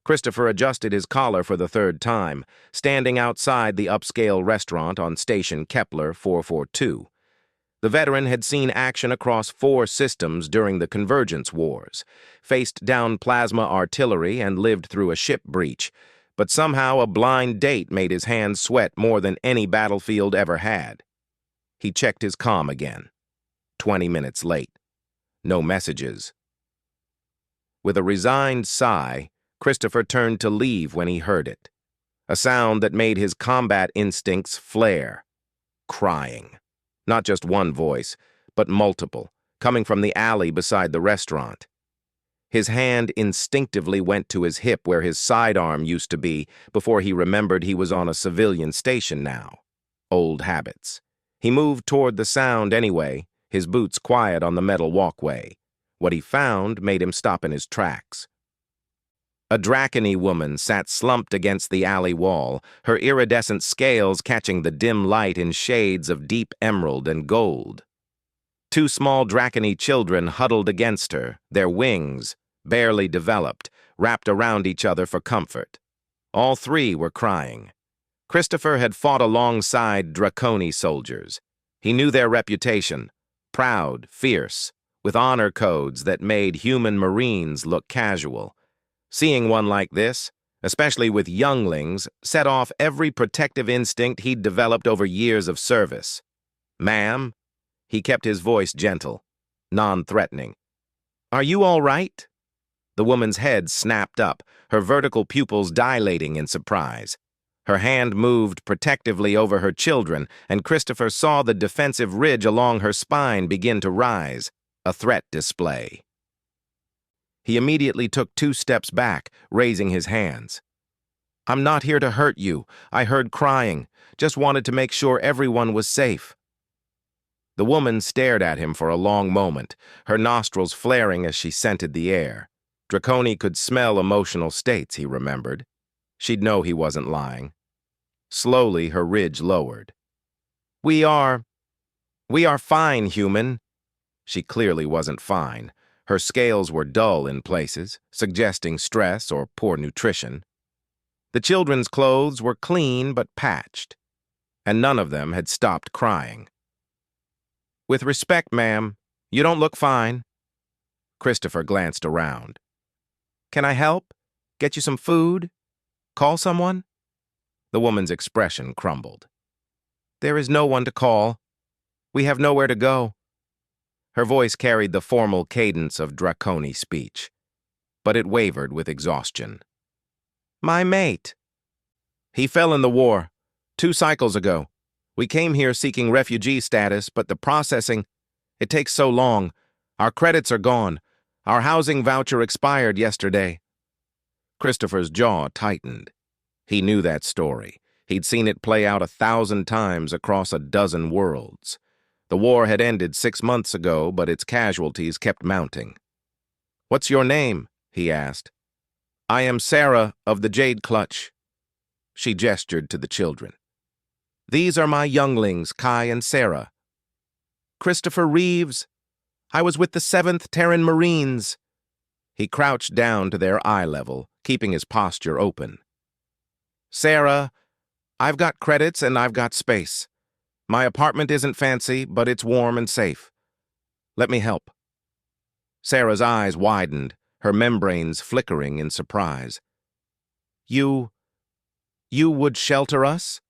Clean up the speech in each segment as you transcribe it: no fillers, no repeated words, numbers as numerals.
Christopher adjusted his collar for the third time, standing outside the upscale restaurant on station Kepler 442. The veteran had seen action across 4 systems during the Convergence Wars, faced down plasma artillery, and lived through a ship breach, but somehow a blind date made his hands sweat more than any battlefield ever had. He checked his comm again. 20 minutes late. No messages. With a resigned sigh, Christopher turned to leave when he heard it. A sound that made his combat instincts flare. Crying. Not just one voice, but multiple, coming from the alley beside the restaurant. His hand instinctively went to his hip where his sidearm used to be before he remembered he was on a civilian station now. Old habits. He moved toward the sound anyway, his boots quiet on the metal walkway. What he found made him stop in his tracks. A Dracony woman sat slumped against the alley wall, her iridescent scales catching the dim light in shades of deep emerald and gold. 2 small Dracony children huddled against her, their wings, barely developed, wrapped around each other for comfort. All 3 were crying. Christopher had fought alongside Dracony soldiers. He knew their reputation, proud, fierce, with honor codes that made human Marines look casual. Seeing one like this, especially with younglings, set off every protective instinct he'd developed over years of service. "Ma'am?" He kept his voice gentle, non-threatening. "Are you all right?" The woman's head snapped up, her vertical pupils dilating in surprise. Her hand moved protectively over her children, and Christopher saw the defensive ridge along her spine begin to rise, a threat display. He immediately took 2 steps back, raising his hands. "I'm not here to hurt you. I heard crying. Just wanted to make sure everyone was safe." The woman stared at him for a long moment, her nostrils flaring as she scented the air. Dracony could smell emotional states, he remembered. She'd know he wasn't lying. Slowly, her ridge lowered. We are fine, human." She clearly wasn't fine. Her scales were dull in places, suggesting stress or poor nutrition. The children's clothes were clean but patched, and none of them had stopped crying. "With respect, ma'am, you don't look fine." Christopher glanced around. "Can I help? Get you some food? Call someone?" The woman's expression crumbled. "There is no one to call. We have nowhere to go." Her voice carried the formal cadence of Dracony speech, but it wavered with exhaustion. "My mate. He fell in the war, 2 cycles ago. We came here seeking refugee status, but the processing, it takes so long. Our credits are gone. Our housing voucher expired yesterday." Christopher's jaw tightened. He knew that story. He'd seen it play out 1,000 times across a dozen worlds. The war had ended 6 months ago, but its casualties kept mounting. "What's your name?" he asked. "I am Sarah of the Jade Clutch." She gestured to the children. "These are my younglings, Kai and Sarah." "Christopher Reeves. I was with the 7th Terran Marines." He crouched down to their eye level, keeping his posture open. "Sarah, I've got credits and I've got space. My apartment isn't fancy, but it's warm and safe. Let me help." Sarah's eyes widened, her membranes flickering in surprise. You would shelter us?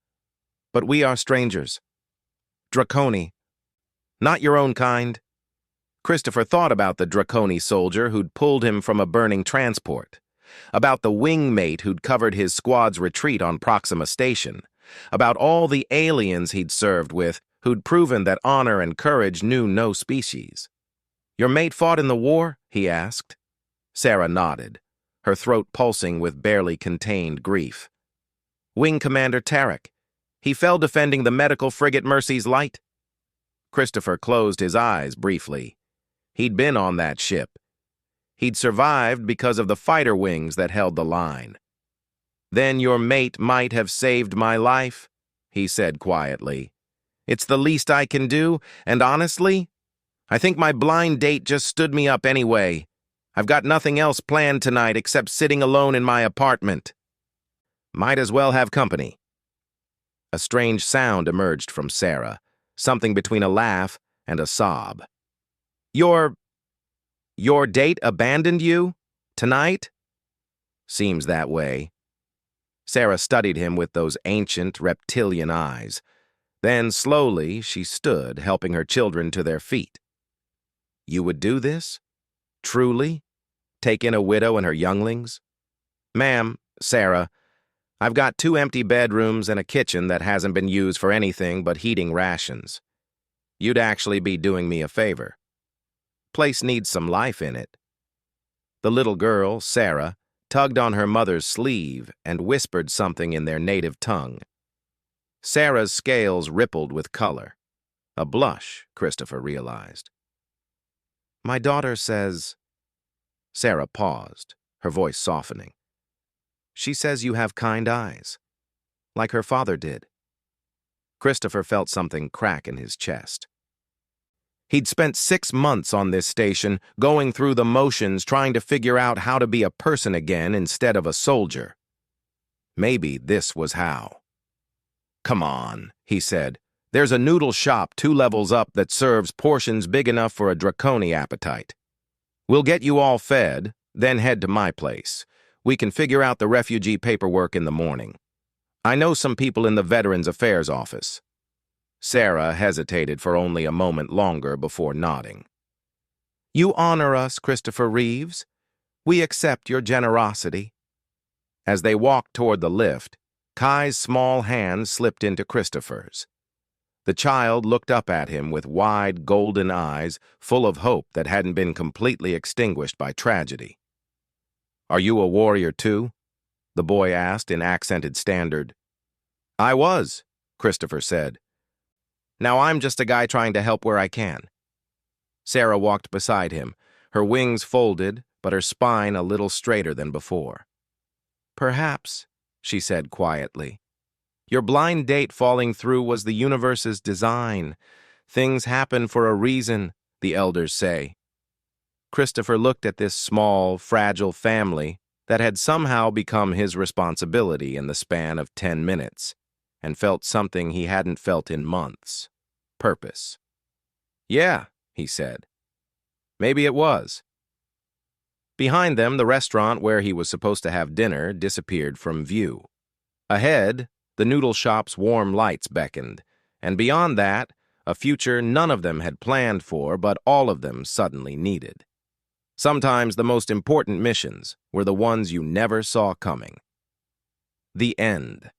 But we are strangers. Dracony. Not your own kind." Christopher thought about the Dracony soldier who'd pulled him from a burning transport, about the wingmate who'd covered his squad's retreat on Proxima Station, about all the aliens he'd served with who'd proven that honor and courage knew no species. "Your mate fought in the war?" he asked. Sarah nodded, her throat pulsing with barely contained grief. "Wing Commander Tarek. He fell defending the medical frigate Mercy's Light." Christopher closed his eyes briefly. He'd been on that ship. He'd survived because of the fighter wings that held the line. "Then your mate might have saved my life," he said quietly. "It's the least I can do, and honestly, I think my blind date just stood me up anyway. I've got nothing else planned tonight except sitting alone in my apartment. Might as well have company. A strange sound emerged from Sarah, something between a laugh and a sob. Your date abandoned you? Tonight? Seems that way. Sarah studied him with those ancient, reptilian eyes. Then, slowly, she stood, helping her children to their feet. You would do this? Truly? Take in a widow and her younglings? Ma'am, Sarah, I've got 2 empty bedrooms and a kitchen that hasn't been used for anything but heating rations. You'd actually be doing me a favor. Place needs some life in it. The little girl, Sarah, tugged on her mother's sleeve and whispered something in their native tongue. Sarah's scales rippled with color. A blush, Christopher realized. My daughter says... Sarah paused, her voice softening. She says you have kind eyes, like her father did. Christopher felt something crack in his chest. He'd spent 6 months on this station, going through the motions, trying to figure out how to be a person again instead of a soldier. Maybe this was how. Come on, he said. There's a noodle shop 2 levels up that serves portions big enough for a draconi appetite. We'll get you all fed, then head to my place. We can figure out the refugee paperwork in the morning. I know some people in the Veterans Affairs office. Sarah hesitated for only a moment longer before nodding. You honor us, Christopher Reeves. We accept your generosity. As they walked toward the lift, Kai's small hand slipped into Christopher's. The child looked up at him with wide, golden eyes, full of hope that hadn't been completely extinguished by tragedy. Are you a warrior too? The boy asked in accented standard. I was, Christopher said. Now I'm just a guy trying to help where I can. Sarah walked beside him, her wings folded, but her spine a little straighter than before. Perhaps, she said quietly. Your blind date falling through was the universe's design. Things happen for a reason, the elders say. Christopher looked at this small, fragile family that had somehow become his responsibility in the span of 10 minutes, and felt something he hadn't felt in months. Purpose. Yeah, he said. Maybe it was. Behind them, the restaurant where he was supposed to have dinner disappeared from view. Ahead, the noodle shop's warm lights beckoned, and beyond that, a future none of them had planned for, but all of them suddenly needed. Sometimes the most important missions were the ones you never saw coming. The end.